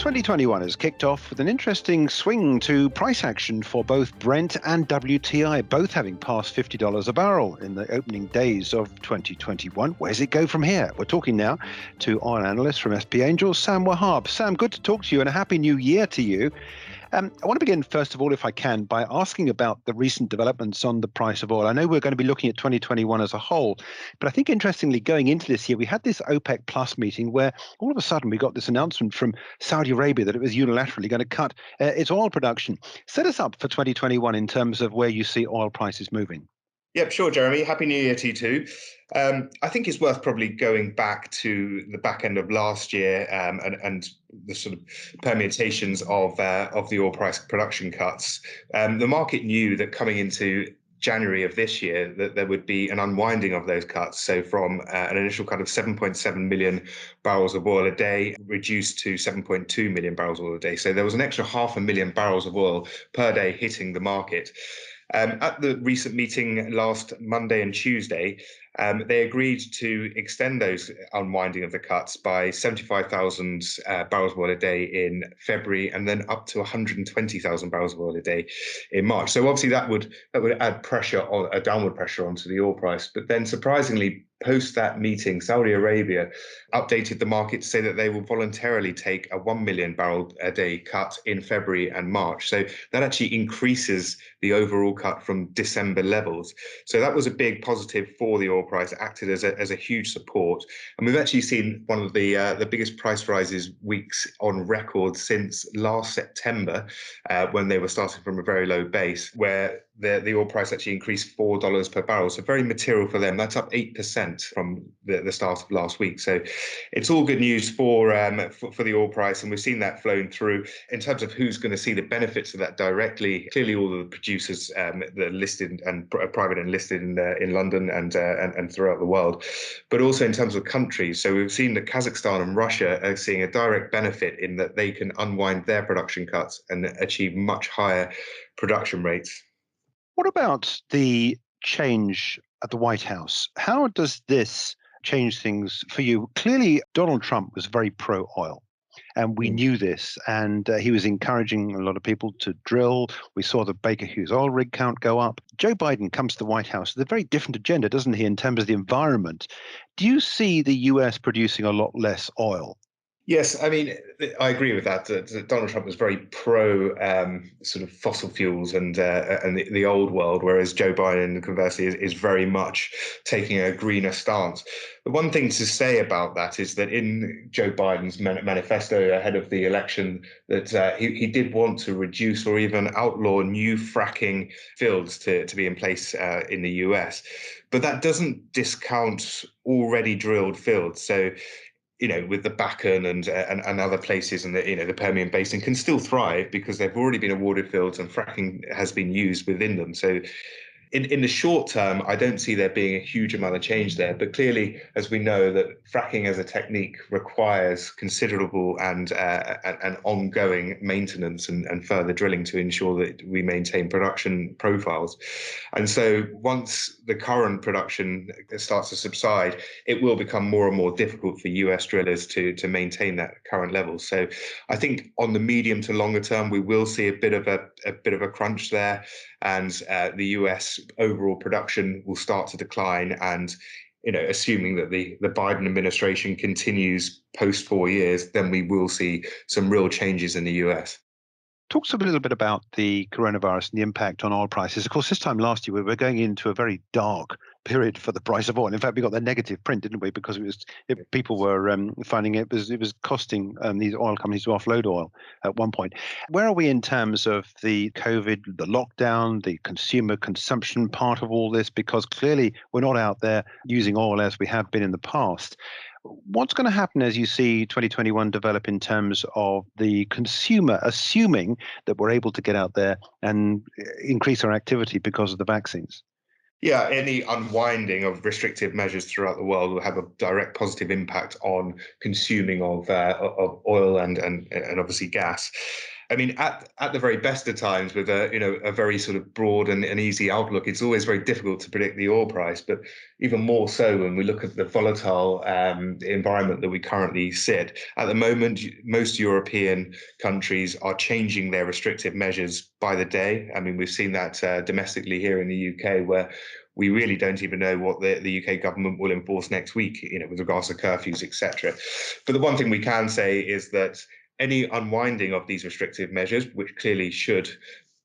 2021 has kicked off with an interesting swing to price action for both Brent and WTI, both having passed $50 a barrel in the opening days of 2021. Where's it go from here? We're talking now to oil analyst from SP Angel, Sam Wahab. Sam, good to talk to you and a happy new year to you. I want to begin, first of all, if I can, by asking about the recent developments on the price of oil. I know we're going to be looking at 2021 as a whole, but I think interestingly, going into this year, we had this OPEC Plus meeting where all of a sudden we got this announcement from Saudi Arabia that it was unilaterally going to cut its oil production. Set us up for 2021 in terms of where you see oil prices moving. Yep, sure, Jeremy. Happy New Year to you too. I think it's worth probably going back to the back end of last year and the sort of permutations of the oil price production cuts. The market knew that coming into January of this year that there would be an unwinding of those cuts. So from an initial cut of 7.7 million barrels of oil a day reduced to 7.2 million barrels of oil a day. So there was an extra 500,000 barrels of oil per day hitting the market. At the recent meeting last Monday and Tuesday, they agreed to extend those unwinding of the cuts by 75,000 barrels of oil a day in February, and then up to 120,000 barrels of oil a day in March. So obviously that would add pressure on a downward pressure onto the oil price. But then surprisingly, post that meeting, Saudi Arabia updated the market to say that they will voluntarily take a 1 million barrel a day cut in February and March. So that actually increases the overall cut from December levels. So that was a big positive for the oil price, acted as a huge support. And we've actually seen one of the biggest price rises weeks on record since last September, when they were starting from a very low base, where the oil price actually increased $4 per barrel. So very material for them. That's up 8% from the start of last week. So it's all good news for the oil price. And we've seen that flowing through. In terms of who's going to see the benefits of that directly, clearly all of the producers that are listed and private and listed in London and throughout the world, but also in terms of countries. So we've seen that Kazakhstan and Russia are seeing a direct benefit in that they can unwind their production cuts and achieve much higher production rates. What about the change at the White House? How does this change things for you? Clearly, Donald Trump was very pro-oil. And we knew this, and he was encouraging a lot of people to drill. We saw the Baker Hughes oil rig count go up. Joe Biden comes to the White House with a very different agenda, doesn't he, in terms of the environment? Do you see the US producing a lot less oil? Yes, I mean, I agree with that. Donald Trump was very pro sort of fossil fuels and the old world, whereas Joe Biden, conversely, is very much taking a greener stance. The one thing to say about that is that in Joe Biden's manifesto ahead of the election, that he did want to reduce or even outlaw new fracking fields to be in place in the US. But that doesn't discount already drilled fields. So with the Bakken and other places in the Permian Basin can still thrive because they've already been awarded fields and fracking has been used within them. So in the short term, I don't see there being a huge amount of change there. But clearly, as we know, that fracking as a technique requires considerable and ongoing maintenance and further drilling to ensure that we maintain production profiles. And so once the current production starts to subside, it will become more and more difficult for US drillers to maintain that current level. So I think on the medium to longer term, we will see a bit of a crunch there, and the US overall production will start to decline. And assuming that the Biden administration continues post 4 years, then we will see some real changes in the US. Talk to us a little bit about the coronavirus and the impact on oil prices. Of course, this time last year, we were going into a very dark period for the price of oil. In fact, we got the negative print, didn't we? Because people were finding it was costing these oil companies to offload oil at one point. Where are we in terms of the COVID, the lockdown, the consumer consumption part of all this? Because clearly we're not out there using oil as we have been in the past. What's going to happen as you see 2021 develop in terms of the consumer, assuming that we're able to get out there and increase our activity because of the vaccines? Yeah, any unwinding of restrictive measures throughout the world will have a direct positive impact on consuming of oil and obviously gas. I mean, at the very best of times, with a very sort of broad and easy outlook, it's always very difficult to predict the oil price. But even more so when we look at the volatile environment that we currently sit at the moment, most European countries are changing their restrictive measures by the day. I mean, we've seen that domestically here in the UK, where we really don't even know what the UK government will enforce next week, with regards to curfews, etc. But the one thing we can say is that any unwinding of these restrictive measures, which clearly should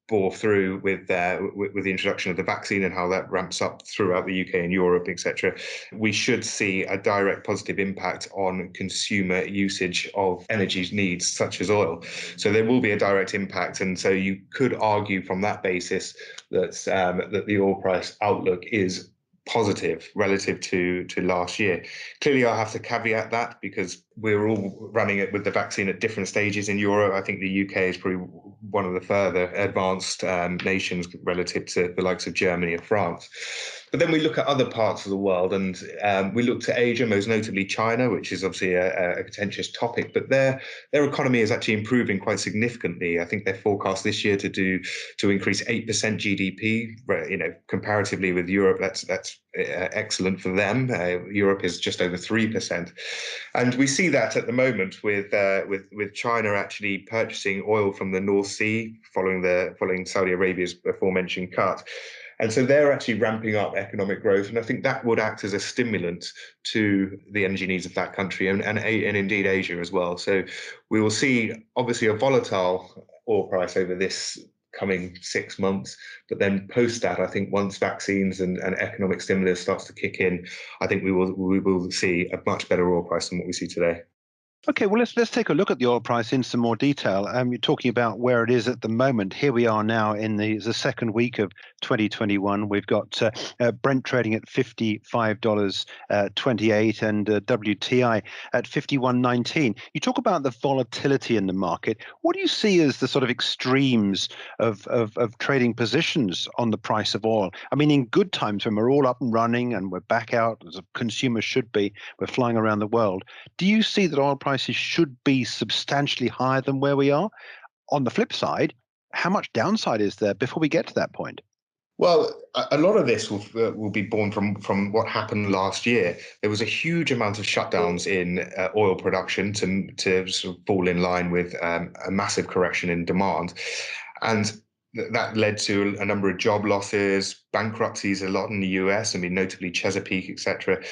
bore through with the introduction of the vaccine and how that ramps up throughout the UK and Europe, etc., we should see a direct positive impact on consumer usage of energy needs such as oil. So there will be a direct impact, and so you could argue from that basis that that the oil price outlook is positive relative to last year. Clearly, I'll have to caveat that because we're all running it with the vaccine at different stages in Europe. I think the UK is probably one of the further advanced nations relative to the likes of Germany and France. But then we look at other parts of the world, and we look to Asia, most notably China, which is obviously a contentious topic. But their economy is actually improving quite significantly. I think they're forecast this year to increase 8% GDP. Comparatively with Europe, that's excellent for them. Europe is just over 3%, and we see that at the moment with China actually purchasing oil from the North Sea following Saudi Arabia's aforementioned cut. And so they're actually ramping up economic growth, and I think that would act as a stimulant to the energy needs of that country and indeed Asia as well. So we will see obviously a volatile oil price over this coming 6 months, but then post that, I think once vaccines and economic stimulus starts to kick in, I think we will see a much better oil price than what we see today. Okay, well, let's take a look at the oil price in some more detail. You're talking about where it is at the moment. Here we are now in the second week of 2021. We've got Brent trading at $55.28 and WTI at 51.19. You talk about the volatility in the market. What do you see as the sort of extremes of trading positions on the price of oil? I mean, in good times when we're all up and running and we're back out as a consumer should be, we're flying around the world. Do you see that oil prices should be substantially higher than where we are? On the flip side, how much downside is there before we get to that point? Well, a lot of this will be born from what happened last year. There was a huge amount of shutdowns in oil production to sort of fall in line with a massive correction in demand, and that led to a number of job losses, bankruptcies a lot in the US. I mean, notably Chesapeake, etc.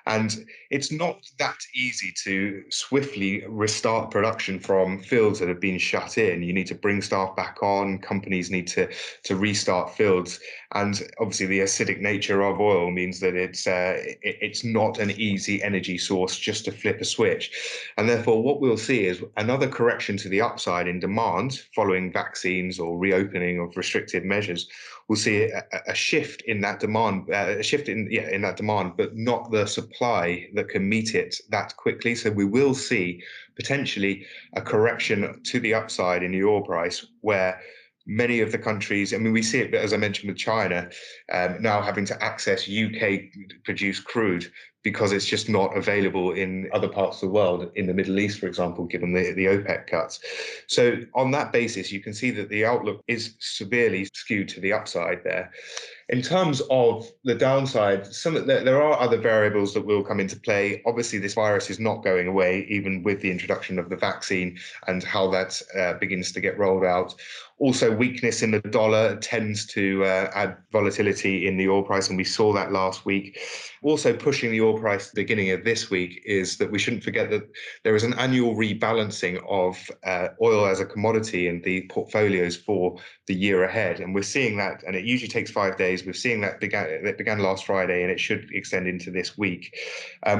And it's not that easy to swiftly restart production from fields that have been shut in. You need to bring staff back on. Companies need to restart fields. And obviously, the acidic nature of oil means that it's not an easy energy source just to flip a switch. And therefore, what we'll see is another correction to the upside in demand following vaccines or reopening of restrictive measures. We'll see a shift in that demand, in that demand, but not the supply that can meet it that quickly. So we will see potentially a correction to the upside in the oil price, where many of the countries, I mean, we see it, as I mentioned, with China now having to access UK-produced crude because it's just not available in other parts of the world, in the Middle East, for example, given the OPEC cuts. So on that basis, you can see that the outlook is severely skewed to the upside there. In terms of the downside, there are other variables that will come into play. Obviously, this virus is not going away, even with the introduction of the vaccine and how that begins to get rolled out. Also, weakness in the dollar tends to add volatility in the oil price, and we saw that last week. Also, pushing the oil price at the beginning of this week is that we shouldn't forget that there is an annual rebalancing of oil as a commodity in the portfolios for the year ahead. And we're seeing that, and it usually takes 5 days. We're seeing that began last Friday, and it should extend into this week.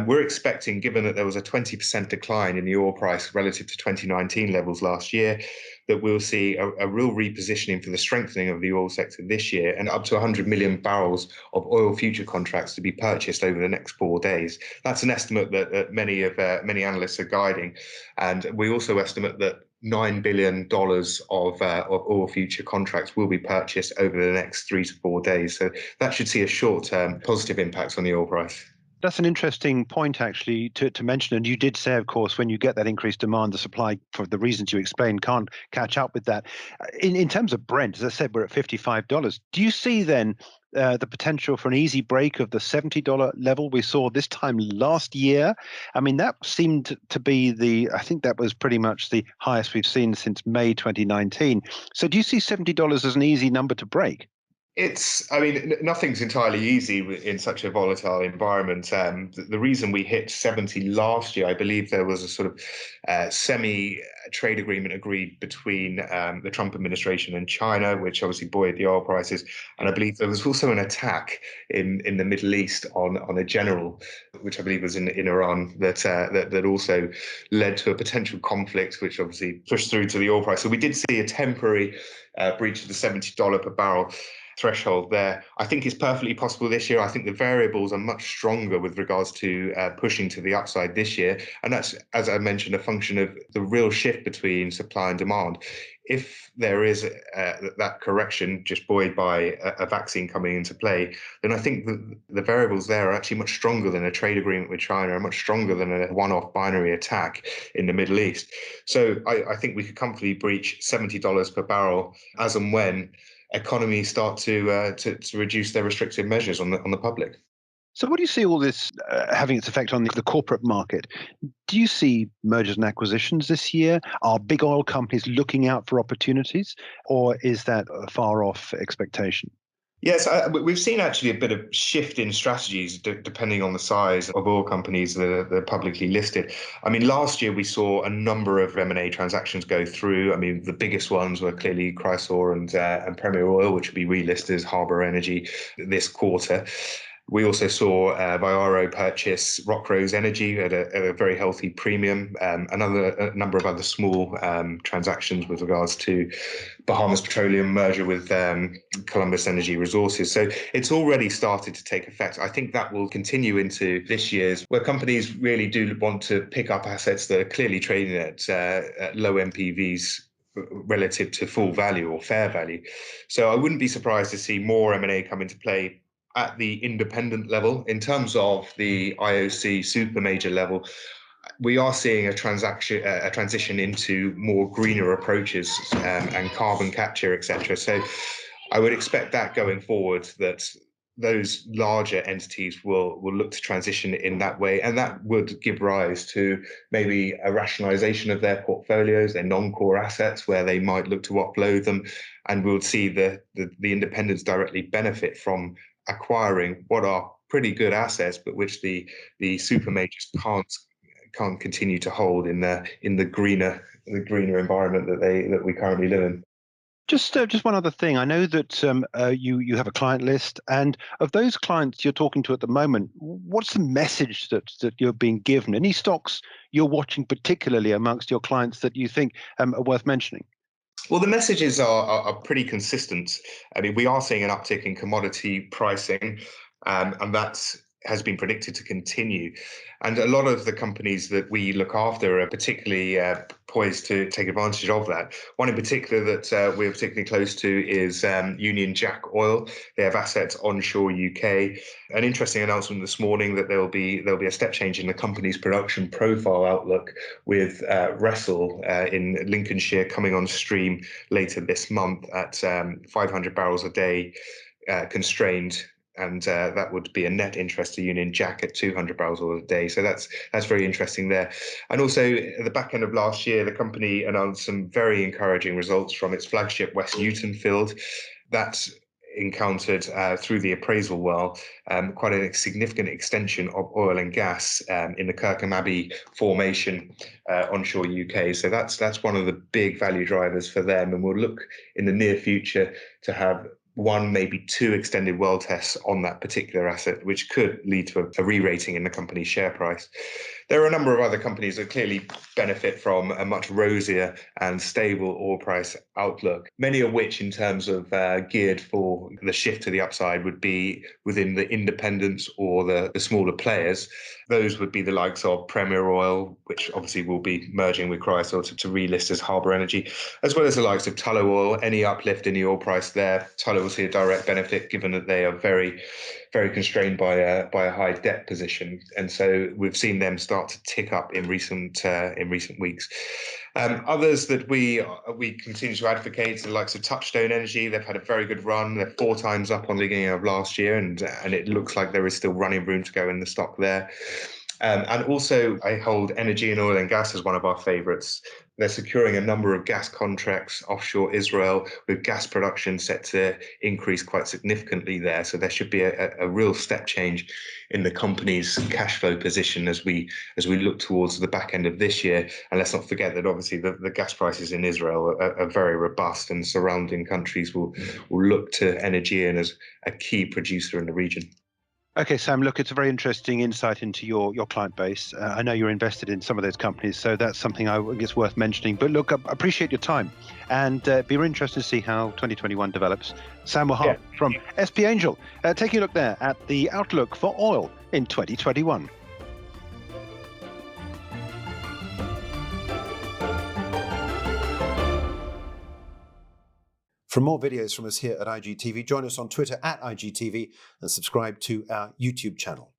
We're expecting, given that there was a 20% decline in the oil price relative to 2019 levels last year, that we'll see a real repositioning for the strengthening of the oil sector this year, and up to 100 million barrels of oil future contracts to be purchased over the next 4 days. That's an estimate that many analysts are guiding, and we also estimate that $9 billion of oil future contracts will be purchased over the next 3 to 4 days. So that should see a short-term positive impact on the oil price. That's an interesting point, actually, to mention. And you did say, of course, when you get that increased demand, the supply, for the reasons you explained, can't catch up with that. In terms of Brent, as I said, we're at $55. Do you see then the potential for an easy break of the $70 level we saw this time last year? I mean, that seemed to be I think that was pretty much the highest we've seen since May 2019. So do you see $70 as an easy number to break? I mean, nothing's entirely easy in such a volatile environment. The reason we hit 70 last year, I believe there was a sort of semi-trade agreement agreed between the Trump administration and China, which obviously buoyed the oil prices. And I believe there was also an attack in the Middle East on a general, which I believe was in Iran, that also led to a potential conflict, which obviously pushed through to the oil price. So we did see a temporary breach of the $70 per barrel threshold there. I think it's perfectly possible this year. I think the variables are much stronger with regards to pushing to the upside this year. And that's, as I mentioned, a function of the real shift between supply and demand. If there is that correction just buoyed by a vaccine coming into play, then I think the variables there are actually much stronger than a trade agreement with China, and much stronger than a one-off binary attack in the Middle East. So I think we could comfortably breach $70 per barrel as and when economies start to reduce their restrictive measures on the public. So, what do you see all this having its effect on the corporate market? Do you see mergers and acquisitions this year? Are big oil companies looking out for opportunities, or is that a far off expectation? Yes, we've seen actually a bit of shift in strategies depending on the size of oil companies that are publicly listed. I mean, last year we saw a number of M&A transactions go through. I mean, the biggest ones were clearly Chrysaor and Premier Oil, which will be relisted as Harbour Energy this quarter. We also saw Viaro purchase Rockrose Energy at a very healthy premium. A number of other small transactions with regards to Bahamas Petroleum merger with Columbus Energy Resources. So it's already started to take effect. I think that will continue into this year's, where companies really do want to pick up assets that are clearly trading at low MPVs relative to full value or fair value. So I wouldn't be surprised to see more M&A come into play at the independent level. In terms of the IOC super major level, we are seeing a transition into more greener approaches and carbon capture, etc. So I would expect that going forward, that those larger entities will look to transition in that way, and that would give rise to maybe a rationalization of their portfolios, their non-core assets, where they might look to offload them, and we'll see the independents directly benefit from acquiring what are pretty good assets, but which the super majors can't continue to hold in the greener environment that we currently live in. Just one other thing. I know that you have a client list, and of those clients you're talking to at the moment, what's the message that you're being given? Any stocks you're watching particularly amongst your clients that you think are worth mentioning? Well, the messages are pretty consistent. I mean, we are seeing an uptick in commodity pricing, and that has been predicted to continue. And a lot of the companies that we look after are particularly poised to take advantage of that. One in particular that we're particularly close to is Union Jack Oil. They have assets onshore UK. An interesting announcement this morning that there'll be a step change in the company's production profile outlook, with Wrestle in Lincolnshire coming on stream later this month at 500 barrels a day constrained, and that would be a net interest to Union Jack at 200 barrels oil a day. So that's very interesting there. And also at the back end of last year, the company announced some very encouraging results from its flagship West Newton field. That encountered through the appraisal well quite a significant extension of oil and gas in the Kirkham Abbey formation onshore UK. So that's one of the big value drivers for them, and we'll look in the near future to have one, maybe two extended well tests on that particular asset, which could lead to a re-rating in the company's share price. There are a number of other companies that clearly benefit from a much rosier and stable oil price outlook, many of which in terms of geared for the shift to the upside would be within the independents or the smaller players. Those would be the likes of Premier Oil, which obviously will be merging with Chrysaor to relist as Harbour Energy, as well as the likes of Tullow Oil. Any uplift in the oil price there, Tullow will see a direct benefit given that they are very very constrained by a high debt position, and so we've seen them start to tick up in recent weeks. Others that we continue to advocate are the likes of Touchstone Energy. They've had a very good run. They're 4 times up on the beginning of last year, and it looks like there is still running room to go in the stock there. And also, I hold energy and oil and gas as one of our favourites. They're securing a number of gas contracts offshore Israel, with gas production set to increase quite significantly there. So there should be a real step change in the company's cash flow position as we look towards the back end of this year. And let's not forget that obviously the gas prices in Israel are very robust, and surrounding countries will look to energy and as a key producer in the region. Okay, Sam, look, it's a very interesting insight into your client base. I know you're invested in some of those companies, so that's something I think is worth mentioning. But look, I appreciate your time, and it'd be very interesting to see how 2021 develops. Sam Wahab from SP Angel, taking a look there at the outlook for oil in 2021. For more videos from us here at IGTV, join us on Twitter at IGTV and subscribe to our YouTube channel.